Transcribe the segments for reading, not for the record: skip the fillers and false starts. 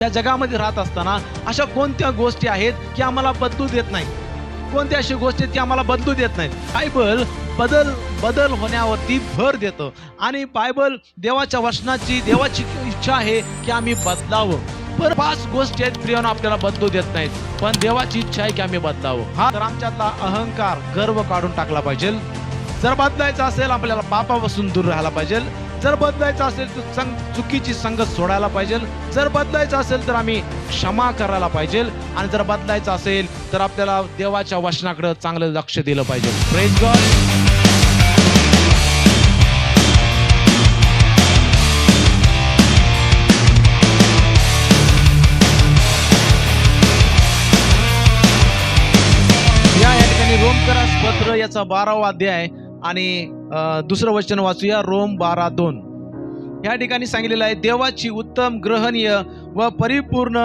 या जगामध्ये राहत असताना अशा कोणत्या गोष्टी आहेत की आम्हाला बदलू देत नाही? कोणत्या अशा गोष्टी आहेत की आम्हाला बदलू देत नाहीत? बायबल बदल होण्यावरती भर देतं आणि बायबल देवाच्या वचनाची देवाची इच्छा आहे की आम्ही बदलावं. पण 5 गोष्टी आहेत प्रियानो आपल्याला बदलू देत नाहीत, पण देवाची इच्छा आहे की आम्ही बदलावं. हा तर आमच्यातला अहंकार, गर्व काढून टाकला पाहिजे. जर बदलायचं असेल आपल्याला पापापासून दूर राहायला पाहिजे. जर बदलायचं असेल तर चुकीची संगत सोडायला पाहिजे. जर बदलायचं असेल तर आम्ही क्षमा करायला पाहिजे आणि जर बदलायचं असेल तर आपल्याला देवाच्या वचनाकडे चांगलं लक्ष दिलं पाहिजे. Praise God. या ठिकाणी रोमकरास पत्र याचा 12वा अध्याय आणि दुसरं वचन वाचूया. रोम 12:2 या ठिकाणी सांगितलेलं आहे, देवाची उत्तम, ग्रहणीय व परिपूर्ण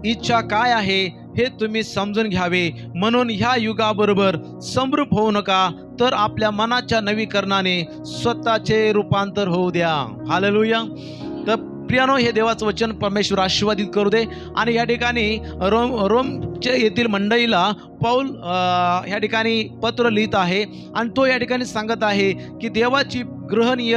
इच्छा काय आहे हे तुम्ही समजून घ्यावे, म्हणून ह्या युगाबरोबर समरूप होऊ नका, तर आपल्या मनाच्या नवीकरणाने स्वतःचे रूपांतर होऊ द्या. हालेलुया. तर प्रियानो, हे देवाचं वचन परमेश्वर आशीर्वादित करू दे. आणि या ठिकाणी रोमच्या येथील मंडळीला पौल या ठिकाणी पत्र लिहित आहे आणि तो या ठिकाणी सांगत आहे की देवाची ग्रहणीय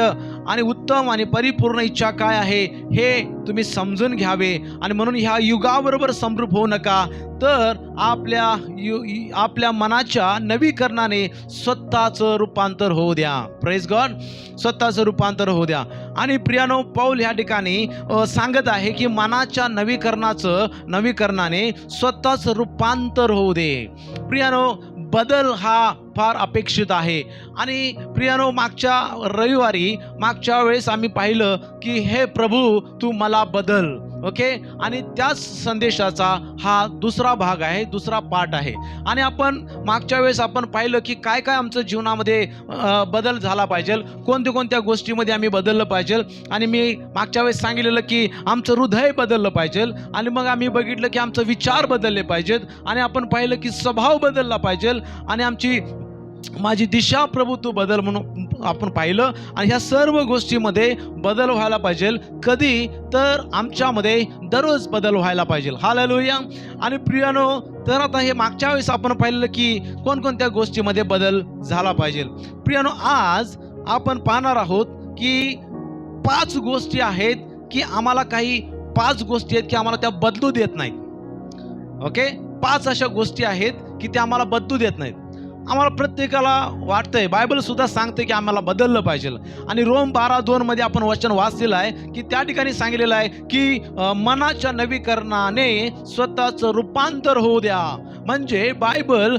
आणि उत्तम आणि परिपूर्ण इच्छा काय आहे हे तुम्ही समजून घ्यावे, आणि म्हणून ह्या युगाबरोबर समरूप होऊ नका, तर आपल्या मनाच्या नवीकरणाने स्वतःचं रूपांतर होऊ द्या. Praise God. स्वतःचं रूपांतर होऊ द्या. आणि प्रियानो, पौल ह्या ठिकाणी सांगत आहे की मनाच्या नवीकरणाने स्वतःचं रूपांतर होऊ दे. प्रियानो, बदल हा फार अपेक्षित आहे. आणि प्रियानो, मागच्या वेळेस आम्ही पाहिलं की हे प्रभू तू मला बदल. ओके. आणि त्याच संदेशाचा हा दुसरा भाग आहे, दुसरा पार्ट आहे. आणि आपण मागच्या वेळेस आपण पाहिलं की काय काय आमचं जीवनामध्ये बदल झाला पाहिजे, कोणत्या गोष्टीमध्ये आम्ही बदललं पाहिजे. आणि मी मागच्या वेळेस सांगितलेलं की आमचं हृदय बदललं पाहिजे, आणि मग आम्ही बघितलं की आमचं विचार बदलले पाहिजेत, आणि आपण पाहिलं की स्वभाव बदलला पाहिजे, आणि माझी दिशा प्रभू तू बदल म्हणून आपण पाहिलं. आणि ह्या सर्व गोष्टीमध्ये बदल व्हायला पाहिजे. कधी तर आमच्यामध्ये दररोज बदल व्हायला पाहिजे. हालेलुया. आणि प्रियानो, तर आता हे मागच्या वेळेस आपण पाहिलं की कोणकोणत्या गोष्टीमध्ये बदल झाला पाहिजे. प्रियानो, आज आपण पाहणार आहोत की 5 गोष्टी आहेत की आम्हाला 5 गोष्टी आहेत की आम्हाला त्या बदलू देत नाहीत. ओके. 5 अशा गोष्टी आहेत की त्या आम्हाला बदलू देत नाहीत. आम्हाला प्रत्येकाला वाटतंय, बायबल सुद्धा सांगते की आम्हाला बदललं पाहिजे. आणि रोम 12:2 मध्ये आपण वचन वाचलेलं आहे की त्या ठिकाणी सांगितलेलं आहे की मनाच्या नवीकरणाने स्वतःचं रूपांतर होऊ द्या. म्हणजे बायबल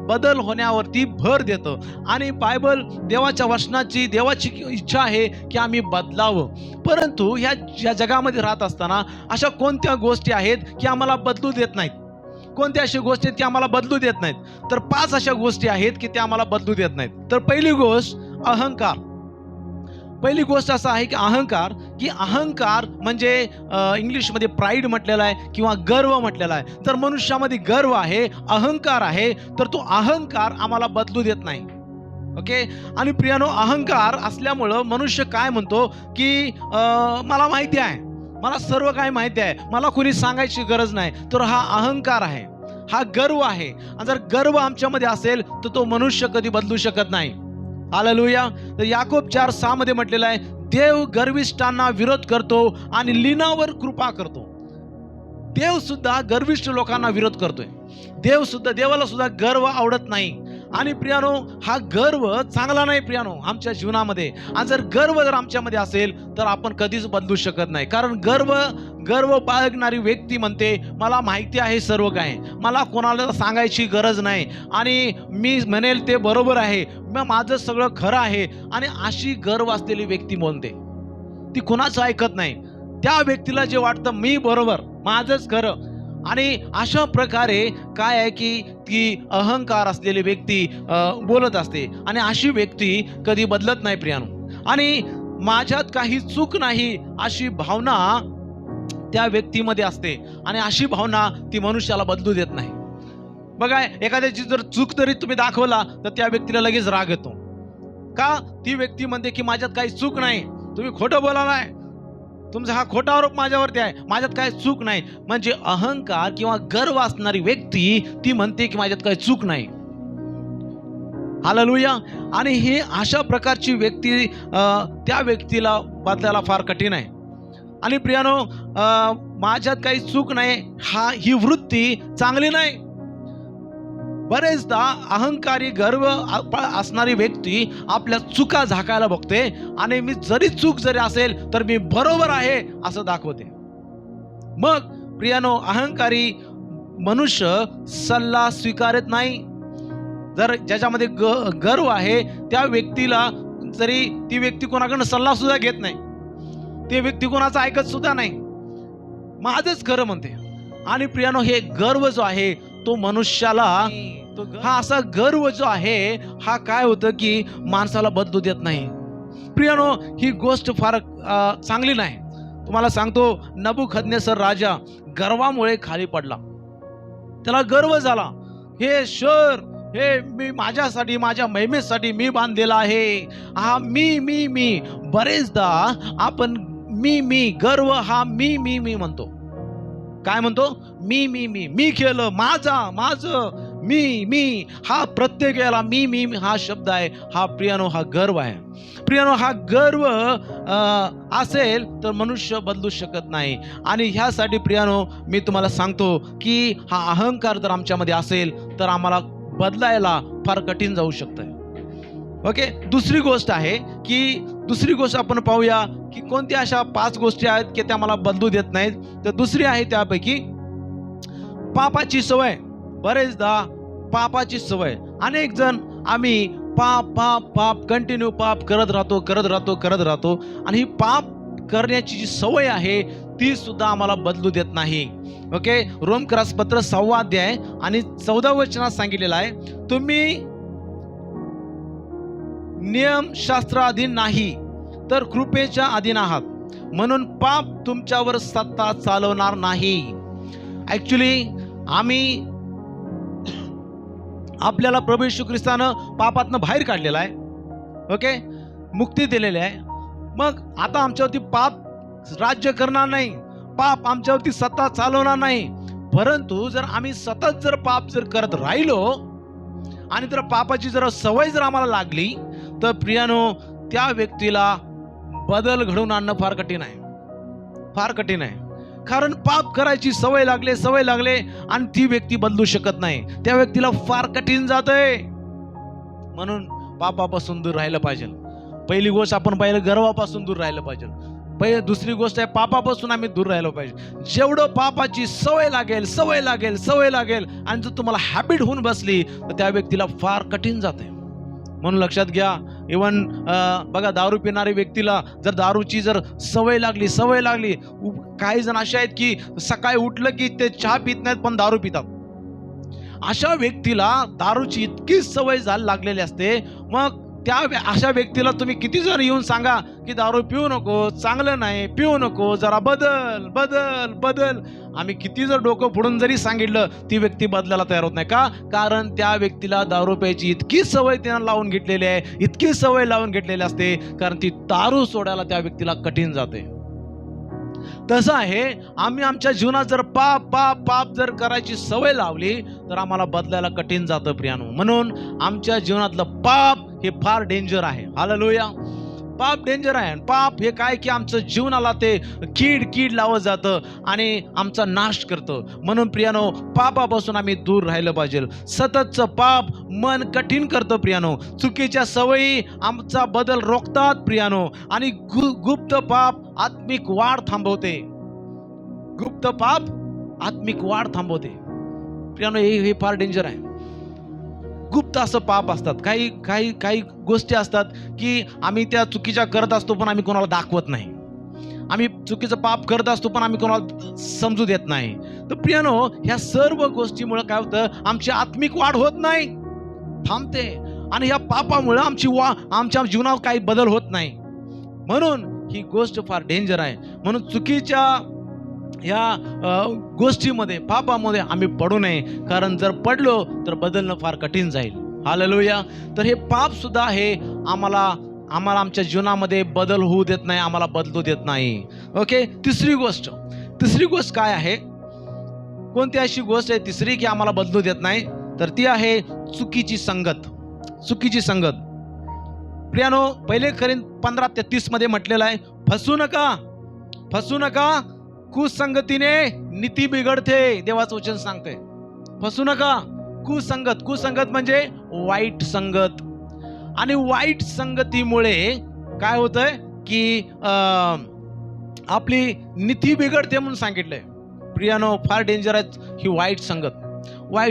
बदल होण्यावरती भर देतं. आणि बायबल देवाच्या वचनाची देवाची इच्छा आहे की आम्ही बदलावं. परंतु ह्या जगामध्ये राहत असताना अशा कोणत्या गोष्टी आहेत की आम्हाला बदलू देत नाहीत? कोणत्या अशा गोष्टी आहेत की आम्हाला बदलू देत नाहीत? तर 5 अशा गोष्टी आहेत की त्या आम्हाला बदलू देत नाहीत. तर पहिली गोष्ट अहंकार. पहिली गोष्ट असं आहे की अहंकार म्हणजे इंग्लिशमध्ये प्राईड म्हटलेला आहे किंवा गर्व म्हटलेला आहे. तर मनुष्यामध्ये गर्व आहे, अहंकार आहे, तर तो अहंकार आम्हाला बदलू देत नाही. ओके. आणि प्रियानो, अहंकार असल्यामुळं मनुष्य काय म्हणतो की मला माहिती आहे, मला सर्व काही माहिती आहे, मला कोणी सांगायची गरज नाही. तर हा अहंकार आहे, हा गर्व आहे. आणि जर गर्व आमच्यामध्ये असेल तर तो मनुष्य कधी बदलू शकत नाही. हालेलुया. तर याकोब 4:6 मध्ये म्हटलेलं आहे, देव गर्विष्ठांना विरोध करतो आणि लीनावर कृपा करतो. देव सुद्धा गर्विष्ठ लोकांना विरोध करतोय. देवाला सुद्धा गर्व आवडत नाही. आणि प्रियानो, हा गर्व चांगला नाही प्रियानो आमच्या जीवनामध्ये. आणि जर गर्व आमच्यामध्ये असेल तर आपण कधीच बदलू शकत नाही. कारण गर्व बाळगणारी व्यक्ती म्हणते मला माहिती आहे सर्व काय, मला कोणाला सांगायची गरज नाही, आणि मी म्हणेल ते बरोबर आहे, माझं सगळं खरं आहे. आणि अशी गर्व असलेली व्यक्ती बोलते, ती कुणाचं ऐकत नाही. त्या व्यक्तीला जे वाटतं मी बरोबर, माझंच खरं. आणि अशा प्रकारे काय आहे की ती अहंकार असलेली व्यक्ती बोलत असते, आणि अशी व्यक्ती कधी बदलत नाही प्रियानो. आणि माझ्यात काही चूक नाही अशी भावना त्या व्यक्तीमध्ये असते, आणि अशी भावना ती मनुष्याला बदलू देत नाही. बघा, एखाद्याची जर चूक तरी तुम्ही दाखवला तर त्या व्यक्तीला लगेच राग येतो. का? ती व्यक्ती म्हणते की माझ्यात काही चूक नाही, तुम्ही खोटं बोलालाय. तुमचा हा खोटा आरोप माझ्यावरती आहे, माझ्यात काय चूक नाही. म्हणजे अहंकार किंवा गर्व असणारी व्यक्ती ती म्हणते की माझ्यात काय चूक नाही. हालेलुया. आणि ही अशा प्रकारची व्यक्ती त्या व्यक्तीला बदलायला फार कठीण आहे. आणि प्रियानो, माझ्यात काही चूक नाही ही वृत्ती चांगली नाही. बरेचदा अहंकारी गर्व असणारी व्यक्ती आपल्या चुका झाकायला बघते आणि मी जरी चूक जरी असेल तर मी बरोबर आहे असं दाखवते. मग प्रियानो, अहंकारी मनुष्य सल्ला स्वीकारत नाही. जर ज्याच्यामध्ये गर्व आहे त्या व्यक्तीला जरी ती व्यक्ती कोणाकडनं सल्ला सुद्धा घेत नाही, ते व्यक्ती कोणाचं ऐकत सुद्धा नाही, माझंच खरं म्हणते. आणि प्रियानो, हे गर्व जो आहे तो मनुष्याला, हा असा गर्व जो आहे हा काय होतं की माणसाला बदलू देत नाही. प्रियानो, ही गोष्ट फार चांगली नाही. तुम्हाला सांगतो, नबुकदनेस्सर राजा गर्वामुळे खाली पडला. त्याला गर्व झाला, हे शहर हे मी माझ्यासाठी, माझ्या महिमेसाठी मी बांधलेला आहे. हा मी बरेचदा आपण मी गर्व हा मी म्हणतो. काय म्हणतो? मी केलं, माझं मी हा प्रत्येक वेळेला मी हा शब्द आहे. हा प्रियानो, हा गर्व आहे. प्रियानो, हा गर्व असेल तर मनुष्य बदलू शकत नाही. आणि ह्यासाठी प्रियानो मी तुम्हाला सांगतो की हा अहंकार जर आमच्यामध्ये असेल तर आम्हाला बदलायला फार कठीण जाऊ शकतं. ओके. दुसरी गोष्ट आपण पाहूया की कोणत्या अशा 5 गोष्टी आहेत की त्या मला बदलू देत नाहीत. तर दुसरी आहे त्यापैकी पापाची सवय. बरेचदा पापाची सवय, अनेक जण आम्ही पाप कंटिन्यू पाप करत राहतो आणि ही पाप करण्याची जी सवय आहे ती सुद्धा आम्हाला बदलू देत नाही. ओके. रोमकरासपत्र 6 अध्याय आणि 14 वचनात सांगितलेलं आहे, तुम्ही नियमशास्त्राधीन नाही तर कृपेच्या अधीन आहात, म्हणून पाप तुमच्यावर सत्ता चालवणार नाही. ऍक्च्युली आपल्याला प्रभू येशू ख्रिस्तानं पापातनं बाहेर काढलेला आहे. ओके. मुक्ती दिलेली आहे. मग आता आमच्यावरती पाप राज्य करणार नाही, पाप आमच्यावरती सत्ता चालवणार नाही. परंतु जर आम्ही सतत जर पाप जर करत राहिलो आणि जर पापाची जर सवय जर आम्हाला लागली तर प्रियानो, त्या व्यक्तीला बदल घडवून आणणं फार कठीण आहे. कारण पाप करायची सवय लागले आणि ती व्यक्ती बदलू शकत नाही. त्या व्यक्तीला फार कठीण जातंय. म्हणून पापापासून दूर राहिलं पाहिजे. पहिली गोष्ट आपण पाहिलं, गर्वापासून दूर राहिलं पाहिजे. दुसरी गोष्ट आहे, पापापासून आम्ही दूर राहिलो पाहिजे. जेवढं पापाची सवय लागेल आणि जर तुम्हाला हॅबिट होऊन बसली तर त्या व्यक्तीला फार कठीण जाते. म्हणून लक्षात घ्या, इव्हन बघा, दारू पिणाऱ्या व्यक्तीला जर दारूची जर सवय लागली, काही जण असे आहेत की सकाळी उठलं की ते चहा पित नाहीत पण दारू पितात. अशा व्यक्तीला दारूची इतकी सवय लागलेली असते. मग अशा व्यक्तीला तुम्ही किती जर येऊन सांगा की दारू पिऊ नको, चांगलं नाही, पिऊ नको, जरा बदल, आम्ही किती जर डोकं फोडून जरी सांगितलं ती व्यक्ती बदलायला तयार होत नाही. का? कारण त्या व्यक्तीला दारू प्यायची इतकी सवय त्यानं लावून घेतलेली आहे, इतकी सवय लावून घेतलेली असते, कारण ती दारू सोडायला त्या व्यक्तीला कठीण जाते. तसं आहे, आम्ही आमच्या जीवनात जर पाप जर करायची सवय लावली तर आम्हाला बदलायला कठीण जातं प्रियानो. म्हणून आमच्या जीवनातलं पाप हे फार डेंजर आहे. हालेलुया. पाप डेंजर आहे. पाप हे काय की आमचं जीवनाला ते कीड लावत जातं आणि आमचा नाश करतं. म्हणून प्रियानो, पापापासून आम्ही दूर राहिलं पाहिजे. सततचं पाप मन कठीण करतं प्रियानो. चुकीच्या सवयी आमचा बदल रोखतात प्रियानो. आणि गुप्त पाप आत्मिक वाढ थांबवते. प्रियानो, हे फार डेंजर आहे. गुप्त असं पाप असतात. काही गोष्टी असतात की आम्ही त्या चुकीच्या करत असतो पण आम्ही कोणाला दाखवत नाही. आम्ही चुकीचं पाप करत असतो पण आम्ही कोणाला समजू देत नाही. तर प्रियानो, ह्या सर्व गोष्टीमुळे काय होतं, आमची आत्मिक वाढ होत नाही, थांबते. आणि ह्या पापामुळे आमच्या जीवनात काही बदल होत नाही. म्हणून ही गोष्ट फार डेंजर आहे. म्हणून चुकीच्या या गोष्टीमध्ये, पापामध्ये आम्ही पडू नये. कारण जर पडलो तर बदलणं फार कठीण जाईल. हालेलुया. तर हे पाप सुद्धा हे आम्हाला आम्हाला आमच्या जीवनामध्ये बदल होऊ देत नाही, आम्हाला बदलू देत नाही. ओके, तिसरी गोष्ट काय आहे? कोणती अशी गोष्ट आहे तिसरी की आम्हाला बदलू देत नाही? तर ती आहे चुकीची संगत. प्रियानो, 1 कोरिंथ 15:33 मध्ये म्हटलेलं आहे, फसू नका, कुसंगतीने नीती बिघडते. देवाचं वचन सांगते, फसू नका. कुसंगत म्हणजे वाईट संगत. आणि वाईट संगतीमुळे काय होतंय की आपली नीती बिघडते म्हणून सांगितलंय. प्रियानो, फार डेंजर आहे ही वाईट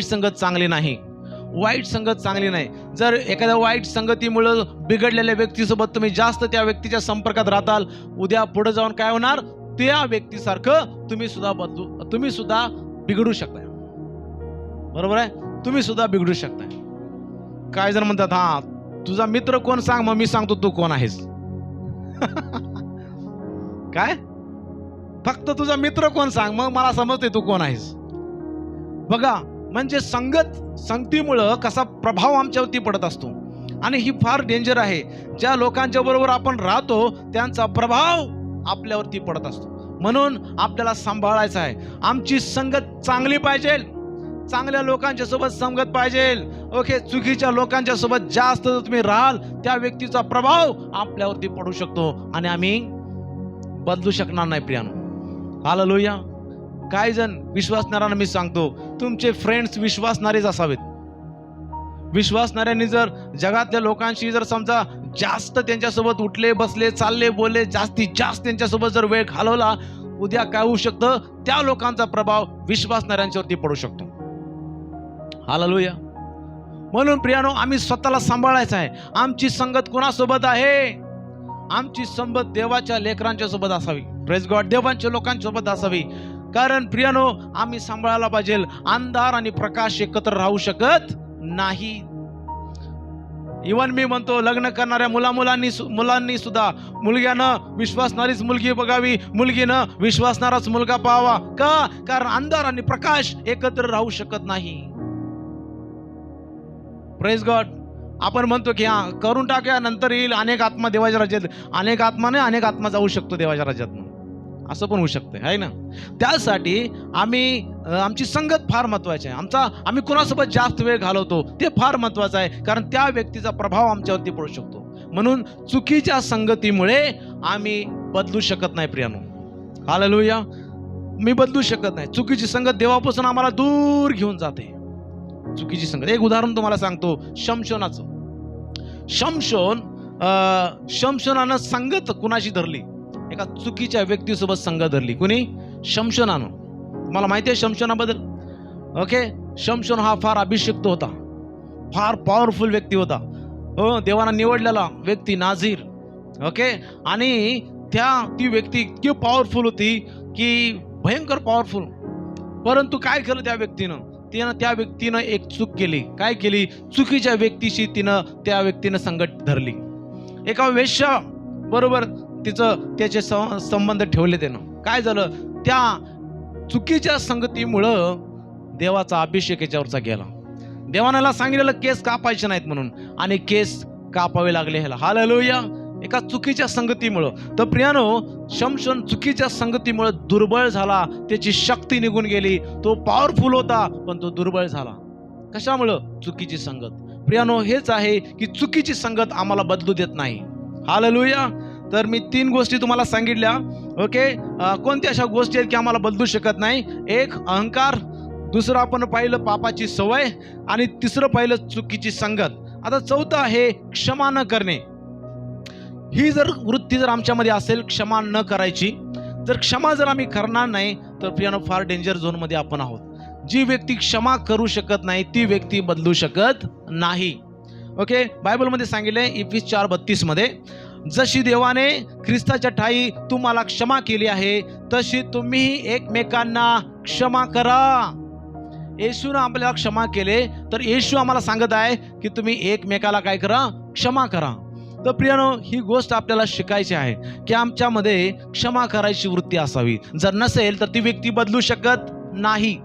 संगत चांगली नाही. जर एखाद्या वाईट संगतीमुळे बिघडलेल्या व्यक्तीसोबत तुम्ही जास्त त्या व्यक्तीच्या संपर्कात राहताल, उद्या पुढे जाऊन काय होणार? त्या व्यक्तीसारखं तुम्ही सुद्धा बिघडू शकताय. बरोबर आहे, तुम्ही सुद्धा बिघडू शकताय. काय जण म्हणतात, हा तुझा मित्र कोण सांग, मग मी सांगतो तू कोण आहेस. काय? फक्त तुझा मित्र कोण सांग, मग मला समजते तू कोण आहेस. बघा, म्हणजे संगतीमुळं कसा प्रभाव आमच्यावरती पडत असतो. आणि ही फार डेंजर आहे. ज्या लोकांच्या बरोबर आपण राहतो त्यांचा प्रभाव आपल्यावरती पडत असतो. म्हणून आपल्याला सांभाळायचं आहे. आमची संगत चांगली पाहिजे, चांगल्या लोकांच्या सोबत संगत पाहिजे. ओके, चुकीच्या लोकांच्या सोबत जास्त जर तुम्ही राहाल, त्या व्यक्तीचा प्रभाव आपल्यावरती पडू शकतो आणि आम्ही बदलू शकणार नाही. प्रियानो, हालेलुया. काही जण विश्वासणाऱ्यांना मी सांगतो, तुमचे फ्रेंड्स विश्वासणारेच असावेत. विश्वासणाऱ्यांनी जर जगातल्या लोकांशी जर समजा जास्त त्यांच्यासोबत उठले बसले चालले बोलले, जास्तीत जास्त त्यांच्यासोबत जर वेळ घालवला, उद्या काय होऊ शकतं? त्या लोकांचा प्रभाव विश्वासणाऱ्यांच्यावरती पडू शकतो. हालेलुया. म्हणून प्रियानो, आम्ही स्वतःला सांभाळायचं आहे. आमची संगत कोणासोबत आहे? आमची संगत देवाच्या लेकरांच्या सोबत असावी. प्रेज गॉड, देवांच्या लोकांसोबत असावी. कारण प्रियानो, आम्ही सांभाळायला पाहिजे. अंधार आणि प्रकाश एकत्र राहू शकत नाही. इवन मी म्हणतो, लग्न करणाऱ्या मुलांनी सुद्धा मुलग्यानं विश्वासणारीच मुलगी बघावी, मुलगीनं विश्वासणाराच मुलगा पाहावा. का? कारण अंधार आणि प्रकाश एकत्र राहू शकत नाही. Praise God. आपण म्हणतो की हा करून टाका, नंतर येईल अनेक आत्मा देवाच्या राज्यात. अनेक आत्मा जाऊ शकतो देवाच्या राज्यात, असं पण होऊ शकतं, आहे ना. त्यासाठी आमची संगत फार महत्वाची आहे. आम्ही कोणासोबत जास्त वेळ घालवतो ते फार महत्वाचं आहे, कारण त्या व्यक्तीचा प्रभाव आमच्यावरती पडू शकतो. म्हणून चुकीच्या संगतीमुळे आम्ही बदलू शकत नाही. प्रियानो, हालेलुया. मी बदलू शकत नाही. चुकीची संगत देवापासून आम्हाला दूर घेऊन जाते. चुकीची संगत. एक उदाहरण तुम्हाला सांगतो, शमशोनाचं. शमशोनानं संगत कुणाशी धरली? एका चुकीच्या व्यक्तीसोबत संगत धरली. कुणी? शमशोनानं. तुम्हाला माहिती आहे शमशोनाबद्दल? ओके, शमशोन हा फार अभिषिक्त होता, फार पॉवरफुल व्यक्ती होता. देवानं निवडलेला व्यक्ती, नाझीर. ओके, आणि ती व्यक्ती इतकी पॉवरफुल होती की भयंकर पॉवरफुल. परंतु काय केलं त्या व्यक्तीनं एक चूक केली. काय केली? चुकीच्या व्यक्तीशी त्या व्यक्तीनं संगत धरली. एका वेश्या बरोबर त्याचे संबंध ठेवले. त्यानं काय झालं? त्या चुकीच्या संगतीमुळं देवाचा अभिषेक याच्यावरचा गेला. देवानाला सांगितलेलं केस कापायचे नाहीत म्हणून, आणि केस कापावे लागले ह्याला. हालेलुया. एका चुकीच्या संगतीमुळं. तर प्रियानो, शमशोन चुकीच्या संगतीमुळे दुर्बळ झाला. त्याची शक्ती निघून गेली. तो पॉवरफुल होता पण तो दुर्बळ झाला. कशामुळं? चुकीची संगत. प्रियानो, हेच आहे की चुकीची संगत आम्हाला बदलू देत नाही. हालेलुया. तर मी 3 गोष्टी तुम्हाला सांगितल्या. ओके, कोणत्या अशा गोष्टी आहेत की आम्हाला बदलू शकत नाही? एक, अहंकार. दुसरं आपण पाहिलं पापाची सवय. आणि तिसरं पाहिलं चुकीची संगत. आता चौथं आहे क्षमा न करणे. ही जर वृत्ती आमच्यामध्ये असेल, क्षमा न करायची, क्षमा आम्ही करणार नाही, तर प्रियानो फार डेंजर झोनमध्ये आपण आहोत. जी व्यक्ती क्षमा करू शकत नाही ती व्यक्ती बदलू शकत नाही. ओके, बायबलमध्ये सांगितलंय इफिस 4:32 मध्ये, जशी देवाने ख्रिस्ताच्या ठायी तुम्हाला क्षमा केली आहे, तशी तुम्ही एकमेकांना क्षमा करा. येशूने आपल्याला क्षमा केले, तर येशू आम्हाला सांगत आहे की तुम्ही एकमेकाला काय करा? क्षमा करा. तर प्रियानो, ही गोष्ट आपल्याला शिकायची आहे की आमच्यामध्ये क्षमा करायची वृत्ती असावी. जर नसेल तर ती व्यक्ती बदलू शकत नाही.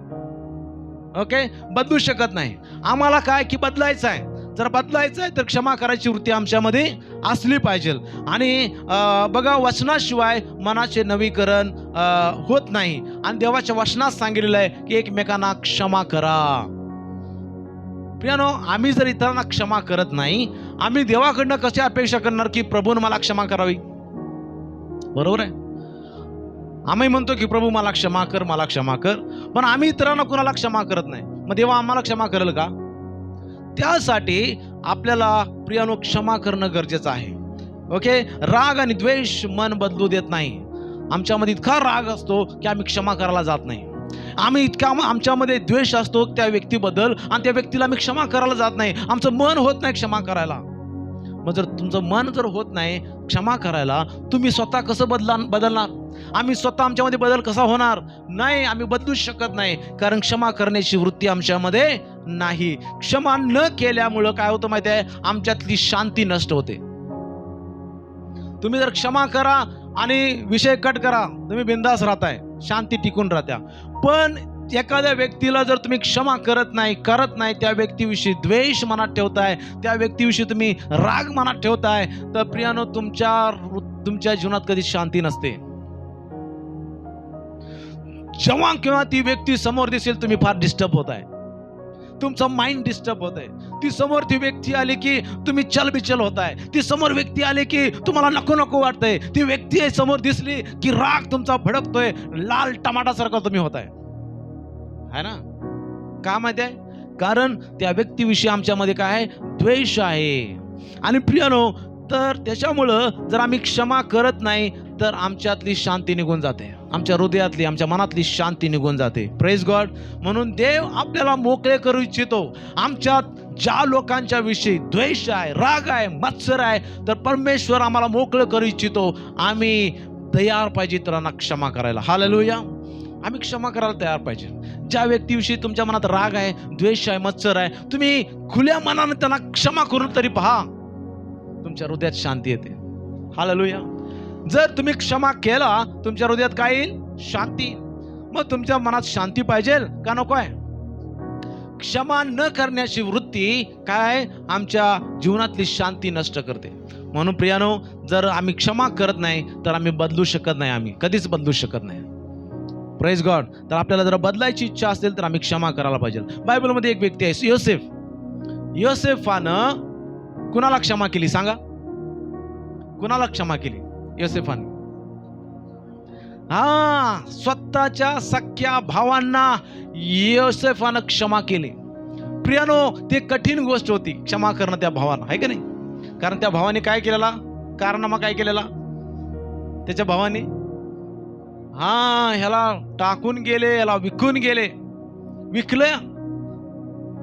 ओके, बदलू शकत नाही. आम्हाला काय की बदलायचं आहे. जर बदलायचं आहे तर क्षमा करायची वृत्ती आमच्यामध्ये असली पाहिजे. आणि बघा, वचनाशिवाय मनाचे नवीकरण होत नाही. आणि देवाच्या वचनात सांगितलेलं आहे की एकमेकांना क्षमा करा. प्रियानो, आम्ही जर इतरांना क्षमा करत नाही, आम्ही देवाकडनं कशी अपेक्षा करणार की प्रभूने मला क्षमा करावी? बरोबर आहे. आम्ही म्हणतो की प्रभू मला क्षमा कर, मला क्षमा कर, पण आम्ही इतरांना कुणाला क्षमा करत नाही. मग देवा आम्हाला क्षमा करेल का? त्यासाठी आपल्याला प्रियानो क्षमा करणं गरजेचं आहे. ओके, राग आणि द्वेष मन बदलू देत नाही. आमच्यामध्ये इतका राग असतो की आम्ही क्षमा करायला जात नाही. आम्ही इतका आमच्यामध्ये द्वेष असतो त्या व्यक्तीबद्दल, आणि त्या व्यक्तीला आम्ही क्षमा करायला जात नाही. आमचं मन होत नाही क्षमा करायला. मग जर तुमचं मन जर होत नाही क्षमा करायला, तुम्ही स्वतः कसं बदलणार? आम्ही स्वतः आमच्यामध्ये बदल कसा होणार? नाही, आम्ही बदलू शकत नाही, कारण क्षमा करण्याची वृत्ती आमच्यामध्ये नाही. क्षमा न केल्यामुळं काय होतं माहिती आहे? आमच्यातली शांती नष्ट होते. तुम्ही जर क्षमा करा आणि विषय कट करा, तुम्ही बिंदास राहताय, शांती टिकून राहत्या. पण एखाद्या व्यक्तीला जर तुम्ही क्षमा करत नाही, त्या व्यक्तीविषयी द्वेष मनात ठेवताय, त्या व्यक्तीविषयी तुम्ही राग मनात ठेवताय, तर प्रियानो तुमच्या जीवनात कधी शांती नसते. जेव्हा केव्हा ती व्यक्ती समोर दिसेल तुम्ही फार डिस्टर्ब होताय, तुमचं माइंड डिस्टर्ब होत आहे. ती समोर ती व्यक्ती आली की तुम्ही चलबिचल होताय. ती समोर व्यक्ती आली की तुम्हाला नको नको वाटतंय. ती व्यक्ती समोर दिसली की राग तुमचा भडकतोय, लाल टमाटासारखा तुम्ही होताय, है ना? का माहिती आहे? कारण त्या व्यक्तीविषयी आमच्यामध्ये काय आहे? द्वेष आहे. आणि प्रियानो, तर त्याच्यामुळं जर आम्ही क्षमा करत नाही तर आमच्यातली शांती निघून जाते, आमच्या हृदयातली, आमच्या मनातली शांती निघून जाते. Praise God. म्हणून देव आपल्याला मोकळे करू इच्छितो. आमच्यात ज्या लोकांच्या विषयी द्वेष आहे, राग आहे, मत्सर आहे, तर परमेश्वर आम्हाला मोकळं करू इच्छितो. आम्ही तयार पाहिजे इतरांना क्षमा करायला. हालेलुया. आम्ही क्षमा करायला तयार पाहिजे. ज्या व्यक्तीविषयी तुमच्या मनात राग आहे, द्वेष आहे, मत्सर आहे, तुम्ही खुल्या मनाने त्यांना क्षमा करून तरी पहा, तुमच्या हृदयात शांती येते. हालेलुया. जर तुम्ही क्षमा केला, तुमच्या हृदयात काय येईल? शांती. मग तुमच्या मनात शांती पाहिजे का नको आहे? क्षमा न करण्याची वृत्ती काय आमच्या जीवनातली शांती नष्ट करते. म्हणून प्रियानो, जर आम्ही क्षमा करत नाही तर आम्ही बदलू शकत नाही, आम्ही कधीच बदलू शकत नाही. Praise God. तर आपल्याला जर बदलायची इच्छा असेल तर आम्ही क्षमा करायला पाहिजे. बायबलमध्ये एक व्यक्ती आहे, योसेफ. योसेफानं कुणाला क्षमा केली सांगा? कुणाला क्षमा केली योसेफाने? स्वतःच्या सख्या भावांना योसेफानं क्षमा केली. प्रियानो, ते कठीण गोष्ट होती क्षमा करणं त्या भावांना, आहे का नाही? कारण त्या भावाने काय केलेला? कारनामा काय केलेला त्याच्या भावाने? ह्याला टाकून गेले, याला विकून गेले, विकलं.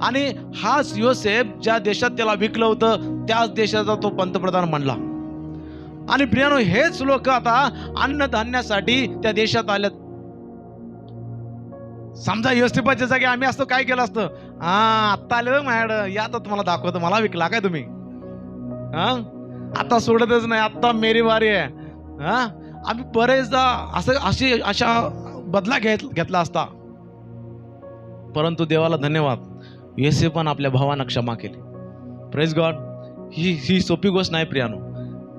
आणि हाच योसेफ ज्या देशात त्याला विकलं होतं त्याच देशाचा तो पंतप्रधान बनला. आणि प्रियानो, हेच लोक आता अन्नधान्यासाठी त्या देशात आलेत. समजा योसेफाच्या जागी आम्ही असतो काय केलं असतं? आत्ता आले माझ्याकडं, या आता तुम्हाला दाखवतो, मला विकला काय तुम्ही? आता सोडतच नाही, आत्ता मेरी वारी आहे. आम्ही बरेचदा अशा बदला घेतला असता. परंतु देवाला धन्यवाद, योसेफाने आपल्या भावांना क्षमा केली. Praise God. ही सोपी गोष्ट नाही प्रियानो.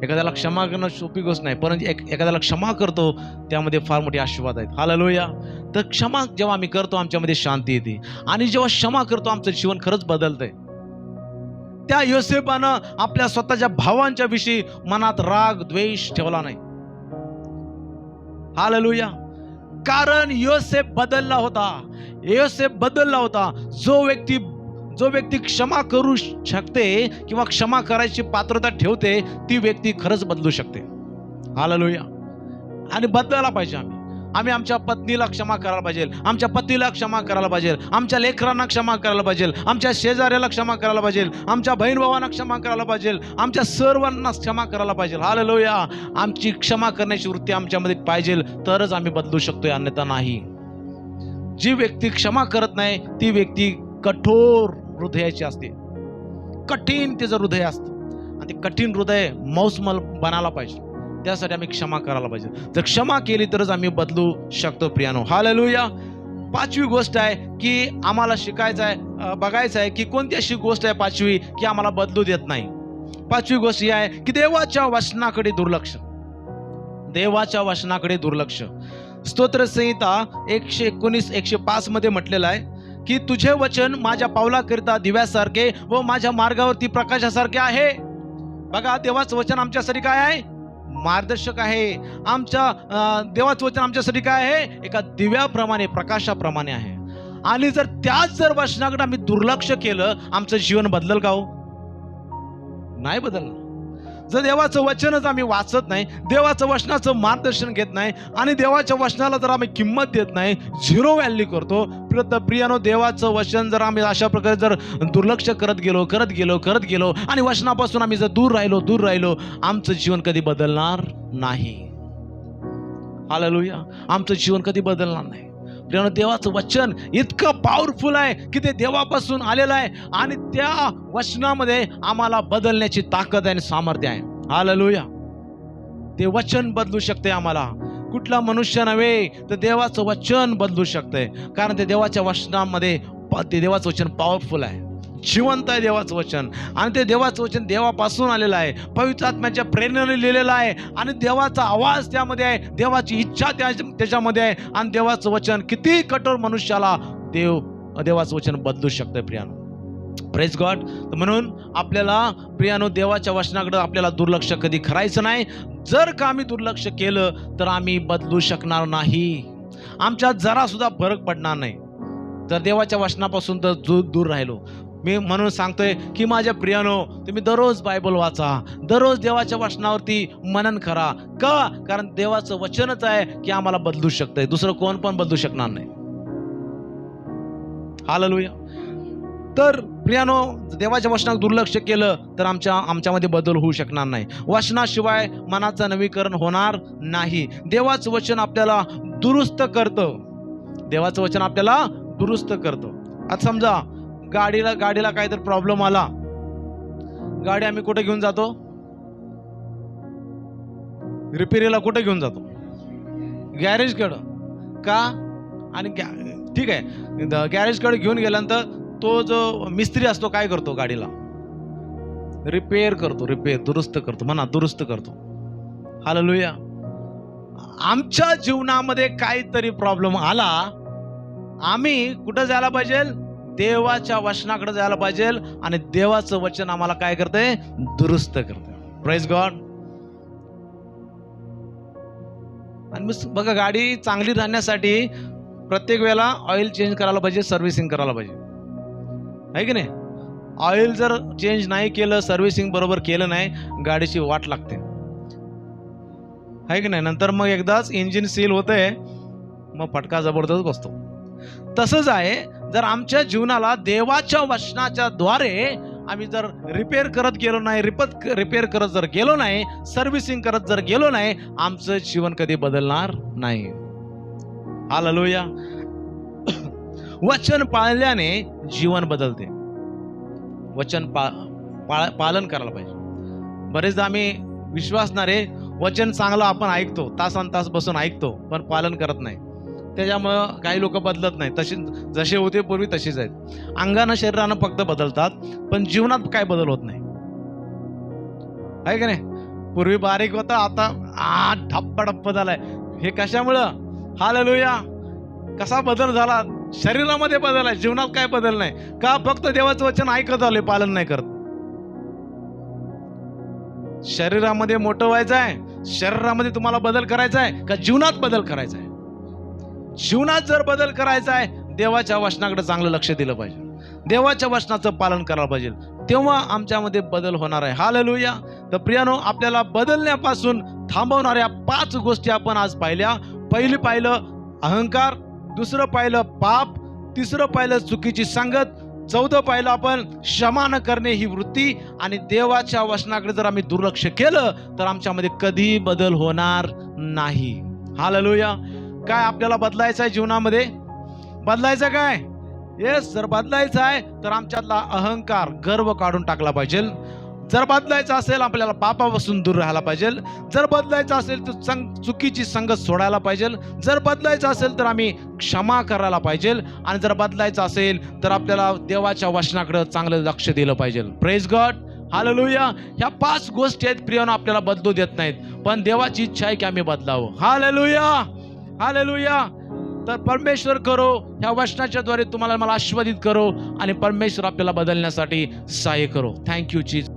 एखाद्याला क्षमा करणं सोपी गोष्ट नाही, परंतु एखाद्याला क्षमा करतो त्यामध्ये फार मोठे आशीर्वाद आहेत. हालेलुया. तर क्षमा जेव्हा आम्ही करतो आमच्यामध्ये शांती येते, आणि जेव्हा क्षमा करतो आमचं जीवन खरंच बदलतंय. त्या योसेफानं आपल्या स्वतःच्या भावांच्या विषयी मनात राग द्वेष ठेवला नाही. हालेलुया. कारण योसेफ बदलला होता. जो व्यक्ती क्षमा करू शकते किंवा क्षमा करायची पात्रता ठेवते, ती व्यक्ती खरंच बदलू शकते. हालेलुया. आणि बदलायला पाहिजे. आम्ही आमच्या पत्नीला क्षमा करायला पाहिजे, आमच्या पतीला क्षमा करायला पाहिजे, आमच्या लेकरांना क्षमा करायला पाहिजे, आमच्या शेजाऱ्याला क्षमा करायला पाहिजे, आमच्या बहीण भावांना क्षमा करायला पाहिजे, आमच्या सर्वांना क्षमा करायला पाहिजे. हालेलुया. आमची क्षमा करण्याची वृत्ती आमच्यामध्ये पाहिजे, तरच आम्ही बदलू शकतोय, अन्यथा नाही. जी व्यक्ती क्षमा करत नाही ती व्यक्ती कठोर हृदयाची असते. कठीण तिचं हृदय असतं, आणि ते कठीण हृदय मौसमल बनायला पाहिजे. त्यासाठी आम्ही क्षमा करायला पाहिजे. जर क्षमा केली तरच आम्ही बदलू शकतो प्रियानो. हालेलुया. पाचवी गोष्ट आहे की आम्हाला शिकायचं आहे, बघायचं आहे की कोणती अशी गोष्ट आहे पाचवी की आम्हाला बदलू देत नाही. पाचवी गोष्ट ही आहे की देवाच्या वचनाकडे दुर्लक्ष. देवाच्या वचनाकडे दुर्लक्ष. स्तोत्रसंहिता 119 105 मध्ये म्हटलेलं आहे की तुझे वचन माझ्या पावलाकरिता दिव्यासारखे व माझ्या मार्गावरती प्रकाशासारखे आहे. बघा, देवाचं वचन आमच्यासाठी काय आहे? मार्गदर्शक आहे. देवाचं वचन आमच्यासाठी काय आहे? एका दिव्याप्रमाणे, प्रकाशाप्रमाणे आहे. आणि जर वचनाकडे आम्ही दुर्लक्ष केलं, आमचं जीवन बदलल का हो? नाही बदलणार. जर देवाचं वचनच आम्ही वाचत नाही, देवाचं वचनाचं मार्गदर्शन घेत नाही आणि देवाच्या वचनाला जर आम्ही किंमत देत नाही, झिरो व्हॅल्यू करतो, प्रियानो, देवाचं वचन जर आम्ही अशा प्रकारे जर दुर्लक्ष करत गेलो आणि वचनापासून आम्ही जर दूर राहिलो, आमचं जीवन कधी बदलणार नाही. हालेलुया. आमचं जीवन कधी बदलणार नाही. प्रियानो, देवाचं वचन इतकं पॉवरफुल आहे की ते देवापासून आलेलं आहे आणि त्या वचनामध्ये आम्हाला बदलण्याची ताकद आणि सामर्थ्य आहे. हालेलुया. ते वचन बदलू शकते आम्हाला. कुठला मनुष्य नव्हे, तर देवाचं वचन बदलू शकते. कारण ते देवाच्या वचनामध्ये, ते देवाचं वचन पॉवरफुल आहे, जिवंत आहे देवाचं वचन. आणि ते देवाचं वचन देवापासून आलेलं आहे, पवित्र आत्म्याच्या प्रेरणेने लिहिलेलं आहे आणि देवाचा आवाज त्यामध्ये आहे, देवाची इच्छा त्याच्यामध्ये आहे. आणि देवाचं वचन किती कठोर मनुष्याला देवाचं वचन बदलू शकते. प्रियानो, प्रेज गॉड. म्हणून आपल्याला प्रियानो, देवाच्या वचनाकडे आपल्याला दुर्लक्ष कधी करायचं नाही. जर का आम्ही दुर्लक्ष केलं तर आम्ही बदलू शकणार नाही. आमच्यात जरा सुद्धा फरक पडणार नाही जर देवाच्या वचनापासून तर दूर राहिलो. मी म्हणून सांगतोय की माझ्या प्रियानो, तुम्ही दररोज बायबल वाचा, दररोज देवाच्या वचनावरती मनन करा. का? कारण देवाचं वचनच आहे की आम्हाला बदलू शकतंय. दुसरं कोण पण बदलू शकणार नाही. हालेलुया. तर प्रियानो, देवाच्या वचनात दुर्लक्ष केलं तर आमच्यामध्ये बदल होऊ शकणार नाही. वचनाशिवाय मनाचं नवीकरण होणार नाही. देवाचं वचन आपल्याला दुरुस्त करतं. देवाचं वचन आपल्याला दुरुस्त करतं. आता समजा गाडीला काहीतरी प्रॉब्लेम आला, गाडी आम्ही कुठे घेऊन जातो? रिपेरीला कुठे घेऊन जातो? गॅरेजकडं. का? आणि ठीक आहे, गॅरेजकडे घेऊन गेल्यानंतर तो जो मिस्त्री असतो काय करतो? गाडीला रिपेअर करतो, दुरुस्त करतो. म्हणा, दुरुस्त करतो. हालेलुया. आमच्या जीवनामध्ये काहीतरी प्रॉब्लेम आला, आम्ही कुठं जायला पाहिजे? देवाच्या वचनाकडे जायला पाहिजे. आणि देवाचं वचन आम्हाला काय करते? दुरुस्त करते. Praise God. आणि बघा, गाडी चांगली राहण्यासाठी प्रत्येक वेळेला ऑइल चेंज करायला पाहिजे, सर्व्हिसिंग करायला पाहिजे, आहे की नाही? ऑइल जर चेंज नाही केलं, सर्व्हिसिंग बरोबर केलं नाही, गाडीची वाट लागते, आहे की नाही? नंतर मग एकदाच इंजिन सील होतंय, मग फटका जबरदस्त बसतो. तसंच आहे, जर आमच्या जीवनाला देवाच्या वचनाच्या द्वारे आम्ही जर रिपेअर करत गेलो नाही, सर्व्हिसिंग करत जर गेलो नाही, आमचं जीवन कधी बदलणार नाही. हालेलुया. वचन पाळल्याने जीवन बदलते. वचन पालन करायला पाहिजे. बरेचदा आम्ही विश्वासणारे वचन चांगलं आपण ऐकतो, तासन तास बसून ऐकतो, पण पालन करत नाही. त्याच्यामुळं काही लोक बदलत नाही. जसे होते पूर्वी तसेच आहेत. अंगानं शरीरानं फक्त बदलतात, पण जीवनात काय बदल होत नाही, आहे का नाही? पूर्वी बारीक होता, आता ठप्पा झालाय. हे कशामुळं? हालेलुया. कसा बदल झाला? शरीरामध्ये बदल आहे, जीवनात काय बदल नाही. का? फक्त देवाचं वचन ऐकत आले, पालन नाही करत. शरीरामध्ये मोठं व्हायचं आहे, शरीरामध्ये तुम्हाला बदल करायचा आहे का जीवनात बदल करायचा आहे? जीवनात जर बदल करायचा आहे, देवाच्या वचनाकडे चांगलं लक्ष दिलं पाहिजे, देवाच्या वचनाचं पालन करायला पाहिजे, तेव्हा आमच्यामध्ये बदल होणार आहे. हालेलुया. तर प्रियानो, आपल्याला बदलण्यापासून थांबवणाऱ्या 5 गोष्टी आपण आज पाहिल्या. पहिली पाहिलं अहंकार, दुसरं पाहिलं पाप, तिसरं पाहिलं चुकीची संगत, 14 पाहिलं आपण क्षमा न करणे ही वृत्ती. आणि देवाच्या वचनाकडे जर आम्ही दुर्लक्ष केलं तर आमच्यामध्ये कधी बदल होणार नाही. हालेलुया. काय आपल्याला बदलायचं आहे जीवनामध्ये? बदलायचं काय? येस, जर बदलायचं आहे तर आमच्यातला अहंकार, गर्व काढून टाकला पाहिजे. जर बदलायचं असेल आपल्याला पापापासून दूर राहायला पाहिजे. जर बदलायचं असेल तर चुकीची संगत सोडायला पाहिजे. जर बदलायचं असेल तर आम्ही क्षमा करायला पाहिजे. आणि जर बदलायचं असेल तर आपल्याला देवाच्या वचनाकडे चांगलं लक्ष दिलं पाहिजे. Praise God, hallelujah. ह्या 5 गोष्टी आहेत प्रियानो, आपल्याला बदलू देत नाहीत, पण देवाची इच्छा आहे की आम्ही बदलावं. Hallelujah, hallelujah. तर परमेश्वर करो ह्या वचनाच्या द्वारे तुम्हाला मला आशीर्वादित करो आणि परमेश्वर आपल्याला बदलण्यासाठी सहाय्य करो. Thank you Jesus.